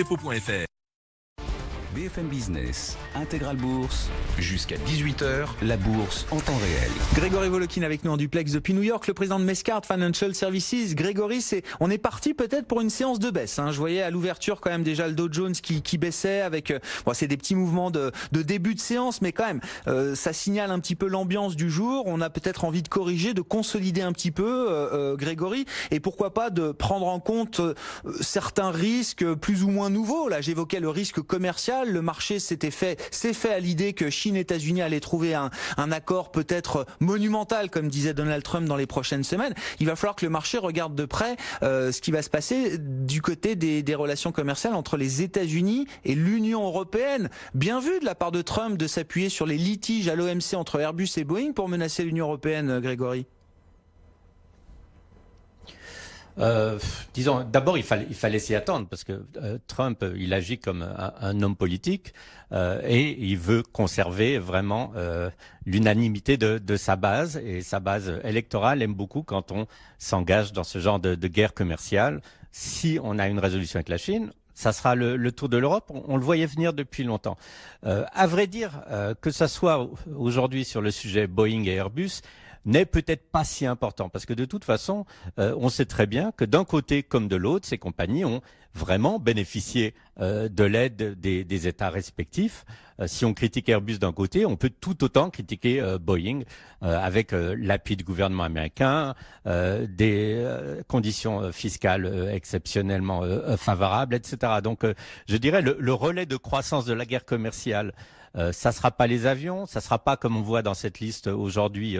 caisse-dépôt.fr. BFM Business, Intégral Bourse, Jusqu'à 18h, la bourse en temps réel. Grégory Volokin avec nous en duplex depuis New York, le président de Mescard Financial Services. Grégory, on est parti peut-être pour une séance de baisse. Je voyais à l'ouverture quand même déjà le Dow Jones qui baissait avec, c'est des petits mouvements de début de séance, mais quand même, ça signale un petit peu l'ambiance du jour. On a peut-être envie de corriger, de consolider un petit peu, Grégory, et pourquoi pas de prendre en compte certains risques plus ou moins nouveaux. Là, j'évoquais le risque commercial. Le marché s'est fait à l'idée que Chine et États-Unis allaient trouver un accord peut-être monumental, comme disait Donald Trump, dans les prochaines semaines. Il va falloir que le marché regarde de près ce qui va se passer du côté des relations commerciales entre les États-Unis et l'Union européenne. Bien vu de la part de Trump de s'appuyer sur les litiges à l'OMC entre Airbus et Boeing pour menacer l'Union européenne, Grégory. Disons, d'abord, il fallait s'y attendre parce que Trump, il agit comme un homme politique et il veut conserver vraiment l'unanimité de sa base, et sa base électorale aime beaucoup quand on s'engage dans ce genre de guerre commerciale. Si on a une résolution avec la Chine, ça sera le tour de l'Europe. On le voyait venir depuis longtemps. À vrai dire, que ça soit aujourd'hui sur le sujet Boeing et Airbus, n'est peut-être pas si important, parce que de toute façon, on sait très bien que d'un côté comme de l'autre, ces compagnies ont vraiment bénéficié de l'aide des États respectifs. Si on critique Airbus d'un côté, on peut tout autant critiquer Boeing avec l'appui du gouvernement américain, des conditions fiscales exceptionnellement favorables, etc. Donc, je dirais le relais de croissance de la guerre commerciale, ça sera pas les avions, ça sera pas comme on voit dans cette liste aujourd'hui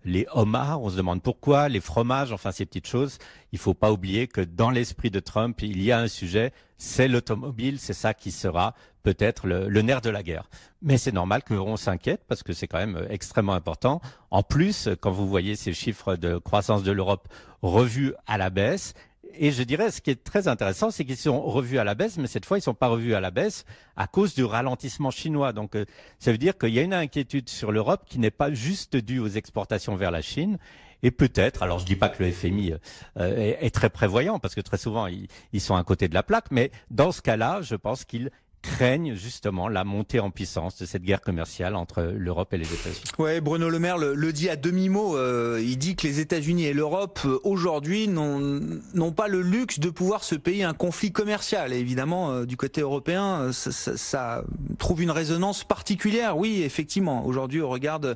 les homards, on se demande pourquoi, les fromages, enfin ces petites choses. Il faut pas oublier que dans l'esprit de Trump, il y a un sujet, c'est l'automobile, c'est ça qui sera peut-être le nerf de la guerre. Mais c'est normal qu'on s'inquiète parce que c'est quand même extrêmement important. En plus, quand vous voyez ces chiffres de croissance de l'Europe revus à la baisse, et je dirais, ce qui est très intéressant, c'est qu'ils sont revus à la baisse, mais cette fois, ils sont pas revus à la baisse à cause du ralentissement chinois. Donc, ça veut dire qu'il y a une inquiétude sur l'Europe qui n'est pas juste due aux exportations vers la Chine. Et peut-être, alors je dis pas que le FMI est très prévoyant, parce que très souvent, ils sont à côté de la plaque, mais dans ce cas-là, je pense qu'ils craignent justement la montée en puissance de cette guerre commerciale entre l'Europe et les États-Unis. Ouais, Bruno Le Maire le dit à demi-mot. Il dit que les États-Unis et l'Europe aujourd'hui n'ont pas le luxe de pouvoir se payer un conflit commercial. Et évidemment, du côté européen, ça trouve une résonance particulière. Oui, effectivement. Aujourd'hui, au regard de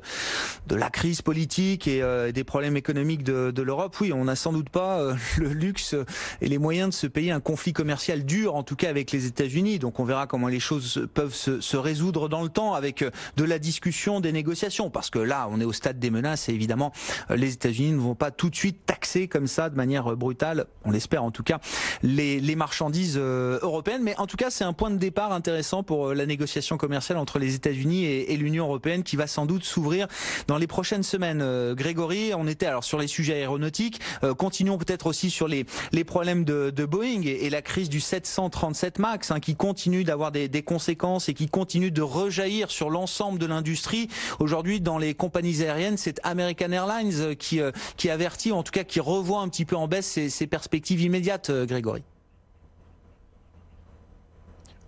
la crise politique et des problèmes économiques de l'Europe, oui, on n'a sans doute pas le luxe et les moyens de se payer un conflit commercial dur, en tout cas avec les États-Unis. Donc on verra comment les choses peuvent se résoudre dans le temps avec de la discussion, des négociations, parce que là on est au stade des menaces et évidemment les États-Unis ne vont pas tout de suite taxer comme ça de manière brutale, on l'espère en tout cas, les marchandises européennes. Mais en tout cas c'est un point de départ intéressant pour la négociation commerciale entre les États-Unis et l'Union européenne qui va sans doute s'ouvrir dans les prochaines semaines. Grégory, on était alors sur les sujets aéronautiques, continuons peut-être aussi sur les problèmes de Boeing et la crise du 737 MAX qui continue d'avoir des conséquences et qui continue de rejaillir sur l'ensemble de l'industrie. Aujourd'hui, dans les compagnies aériennes, c'est American Airlines qui avertit, en tout cas qui revoit un petit peu en baisse ses perspectives immédiates, Grégory.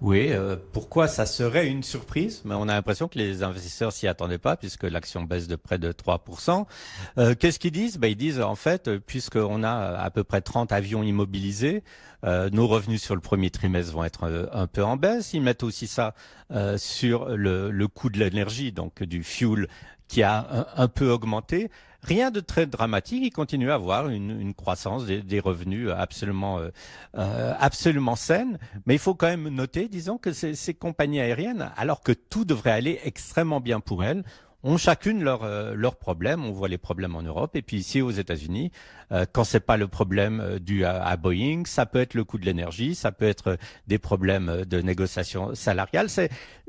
Oui, pourquoi ça serait une surprise? Mais on a l'impression que les investisseurs s'y attendaient pas puisque l'action baisse de près de 3%. Qu'est-ce qu'ils disent? Ils disent en fait, puisqu'on a à peu près 30 avions immobilisés, nos revenus sur le premier trimestre vont être un peu en baisse. Ils mettent aussi ça sur le coût de l'énergie, donc du fuel qui a un peu augmenté. Rien de très dramatique, il continue à avoir une croissance des revenus absolument saine, mais il faut quand même noter, disons, que ces compagnies aériennes, alors que tout devrait aller extrêmement bien pour elles, ont chacune leurs problèmes. On voit les problèmes en Europe et puis ici aux États-Unis, quand c'est pas le problème dû à Boeing, ça peut être le coût de l'énergie, ça peut être des problèmes de négociation salariale.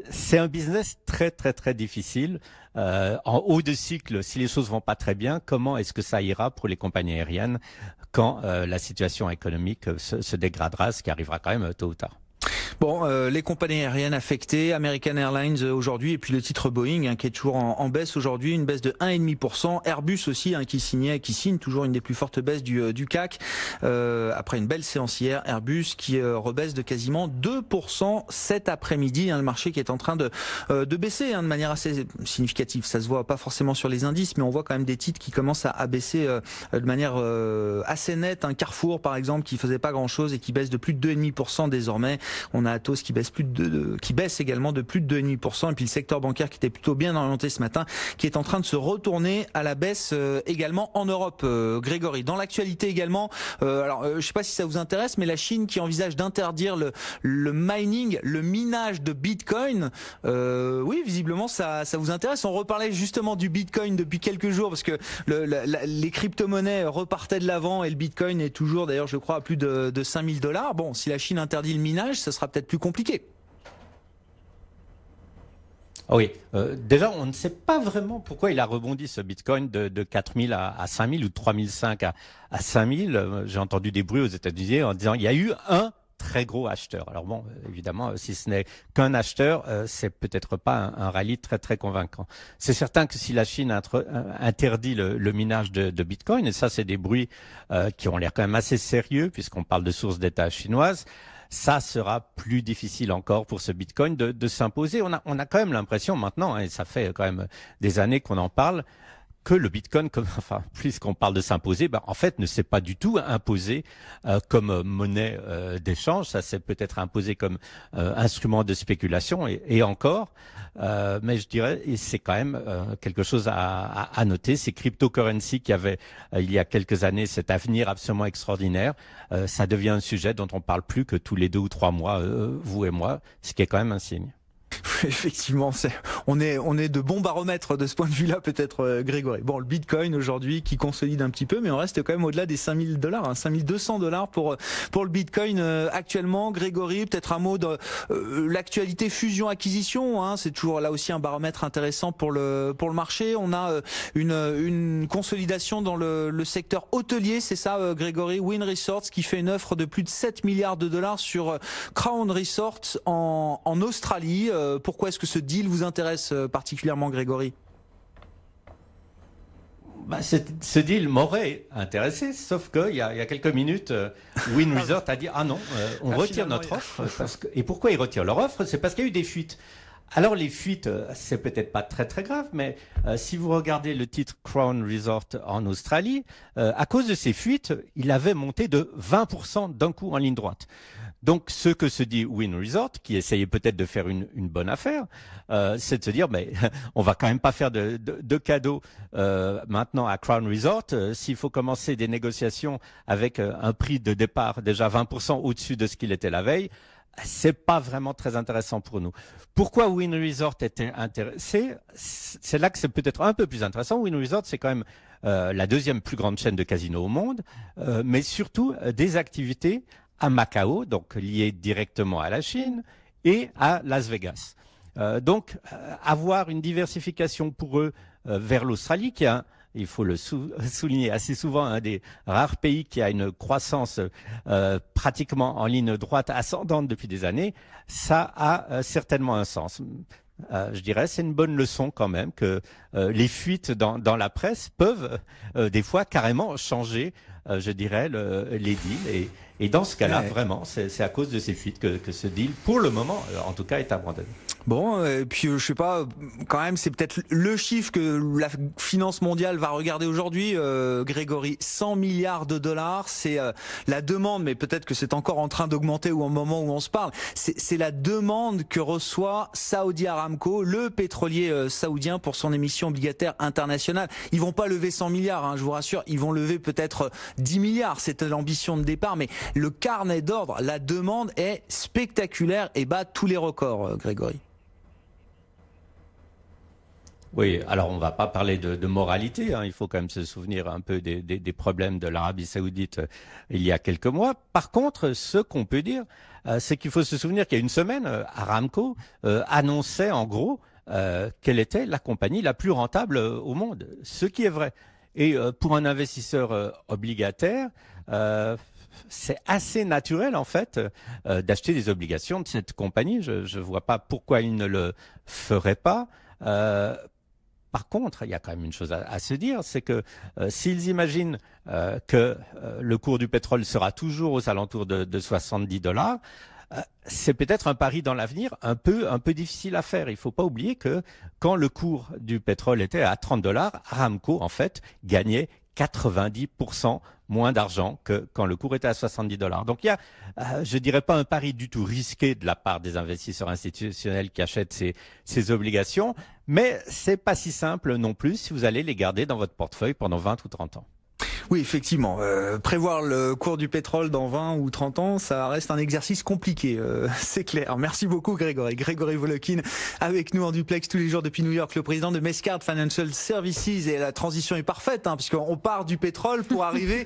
C'est un business très très très difficile. En haut de cycle, si les choses vont pas très bien, comment est-ce que ça ira pour les compagnies aériennes quand la situation économique se dégradera, ce qui arrivera quand même tôt ou tard? Bon, les compagnies aériennes affectées, American Airlines aujourd'hui, et puis le titre Boeing qui est toujours en baisse aujourd'hui, une baisse de 1,5%. Airbus aussi qui signe toujours une des plus fortes baisses du CAC. Après une belle séance hier, Airbus qui rebaisse de quasiment 2% cet après-midi. Le marché qui est en train de baisser de manière assez significative. Ça se voit pas forcément sur les indices, mais on voit quand même des titres qui commencent à baisser de manière assez nette. Carrefour par exemple qui faisait pas grand-chose et qui baisse de plus de 2,5% désormais. On a Atos qui baisse qui baisse également de plus de 2,5%, et puis le secteur bancaire qui était plutôt bien orienté ce matin, qui est en train de se retourner à la baisse également en Europe. Grégory, dans l'actualité également, je sais pas si ça vous intéresse, mais la Chine qui envisage d'interdire le mining, le minage de Bitcoin. Oui, visiblement ça vous intéresse. On reparlait justement du Bitcoin depuis quelques jours parce que les crypto-monnaies repartaient de l'avant et le Bitcoin est toujours d'ailleurs je crois à plus de $5 000. Bon, si la Chine interdit le minage, ça sera peut-être plus compliqué. Oui, déjà on ne sait pas vraiment pourquoi il a rebondi ce Bitcoin de 4 000 à 5 000 ou de 3 500 à 5 000. J'ai entendu des bruits aux États-Unis en disant il y a eu un très gros acheteur. Alors bon, évidemment, si ce n'est qu'un acheteur, c'est peut-être pas un rallye très très convaincant. C'est certain que si la Chine interdit le minage de Bitcoin, et ça c'est des bruits qui ont l'air quand même assez sérieux puisqu'on parle de sources d'État chinoises, ça sera plus difficile encore pour ce Bitcoin de s'imposer. On a quand même l'impression maintenant, et ça fait quand même des années qu'on en parle, que le Bitcoin, puisqu'on parle de s'imposer, en fait, ne s'est pas du tout imposé comme monnaie d'échange. Ça s'est peut-être imposé comme instrument de spéculation et encore. Mais je dirais, et c'est quand même quelque chose à noter, ces cryptocurrencies qui avaient il y a quelques années cet avenir absolument extraordinaire, ça devient un sujet dont on parle plus que tous les 2 ou 3 mois, vous et moi, ce qui est quand même un signe. Effectivement, on est de bons baromètres de ce point de vue-là, peut-être, Grégory. Bon, le Bitcoin aujourd'hui qui consolide un petit peu, mais on reste quand même au-delà des $5 000, $5 200 pour le Bitcoin actuellement. Grégory, peut-être un mot de l'actualité fusion-acquisition. C'est toujours là aussi un baromètre intéressant pour le marché. On a une consolidation dans le secteur hôtelier, c'est ça, Grégory. Wynn Resorts qui fait une offre de plus de $7 milliards sur Crown Resorts en Australie. Pourquoi est-ce que ce deal vous intéresse particulièrement, Grégory ? Ce deal m'aurait intéressé, sauf qu'il y a quelques minutes, Wynn Resort a dit « Ah non, on retire notre offre. » Et pourquoi ils retirent leur offre ? C'est parce qu'il y a eu des fuites. Alors les fuites, c'est peut-être pas très très grave, mais si vous regardez le titre Crown Resort en Australie, à cause de ces fuites, il avait monté de 20% d'un coup en ligne droite. Donc, ce que se dit Wynn Resort, qui essayait peut-être de faire une bonne affaire, c'est de se dire, mais on va quand même pas faire de cadeaux maintenant à Crown Resort. S'il faut commencer des négociations avec un prix de départ déjà 20% au-dessus de ce qu'il était la veille, c'est pas vraiment très intéressant pour nous. Pourquoi Wynn Resort était intéressé ? C'est là que c'est peut-être un peu plus intéressant. Wynn Resort, c'est quand même la deuxième plus grande chaîne de casinos au monde, mais surtout des activités à Macao, donc lié directement à la Chine, et à Las Vegas. Donc, avoir une diversification pour eux vers l'Australie, qui a, il faut le souligner assez souvent, un des rares pays qui a une croissance pratiquement en ligne droite ascendante depuis des années, ça a certainement un sens. Je dirais, c'est une bonne leçon quand même que les fuites dans la presse peuvent des fois carrément changer, je dirais, les deals. Et dans ce cas-là, vraiment, c'est à cause de ces fuites que ce deal, pour le moment, en tout cas, est abandonné. Bon, et puis je sais pas, quand même, c'est peut-être le chiffre que la finance mondiale va regarder aujourd'hui, Grégory. $100 milliards, c'est la demande, mais peut-être que c'est encore en train d'augmenter au moment où on se parle. C'est la demande que reçoit Saudi Aramco, le pétrolier saoudien, pour son émission obligataire internationale. Ils vont pas lever 100 milliards, je vous rassure. Ils vont lever peut-être 10 milliards. C'était l'ambition de départ, mais le carnet d'ordre, la demande est spectaculaire et bat tous les records, Grégory. Oui, alors on va pas parler de moralité, il faut quand même se souvenir un peu des problèmes de l'Arabie Saoudite il y a quelques mois. Par contre, ce qu'on peut dire, c'est qu'il faut se souvenir qu'il y a une semaine, Aramco annonçait en gros quelle était la compagnie la plus rentable au monde, ce qui est vrai. Et pour un investisseur obligataire, c'est assez naturel en fait d'acheter des obligations de cette compagnie. Je vois pas pourquoi ils ne le feraient pas. Par contre, il y a quand même une chose à se dire, c'est que s'ils imaginent que le cours du pétrole sera toujours aux alentours de 70 $, c'est peut-être un pari dans l'avenir un peu difficile à faire. Il faut pas oublier que quand le cours du pétrole était à 30 $, Aramco en fait gagnait 90% moins d'argent que quand le cours était à 70 $. Donc il y a, je dirais pas un pari du tout risqué de la part des investisseurs institutionnels qui achètent ces obligations, mais c'est pas si simple non plus si vous allez les garder dans votre portefeuille pendant 20 ou 30 ans. Oui, effectivement. Prévoir le cours du pétrole dans 20 ou 30 ans, ça reste un exercice compliqué, c'est clair. Merci beaucoup Grégory. Grégory Volokin avec nous en duplex tous les jours depuis New York, le président de Mescard Financial Services. Et la transition est parfaite, puisqu'on part du pétrole pour arriver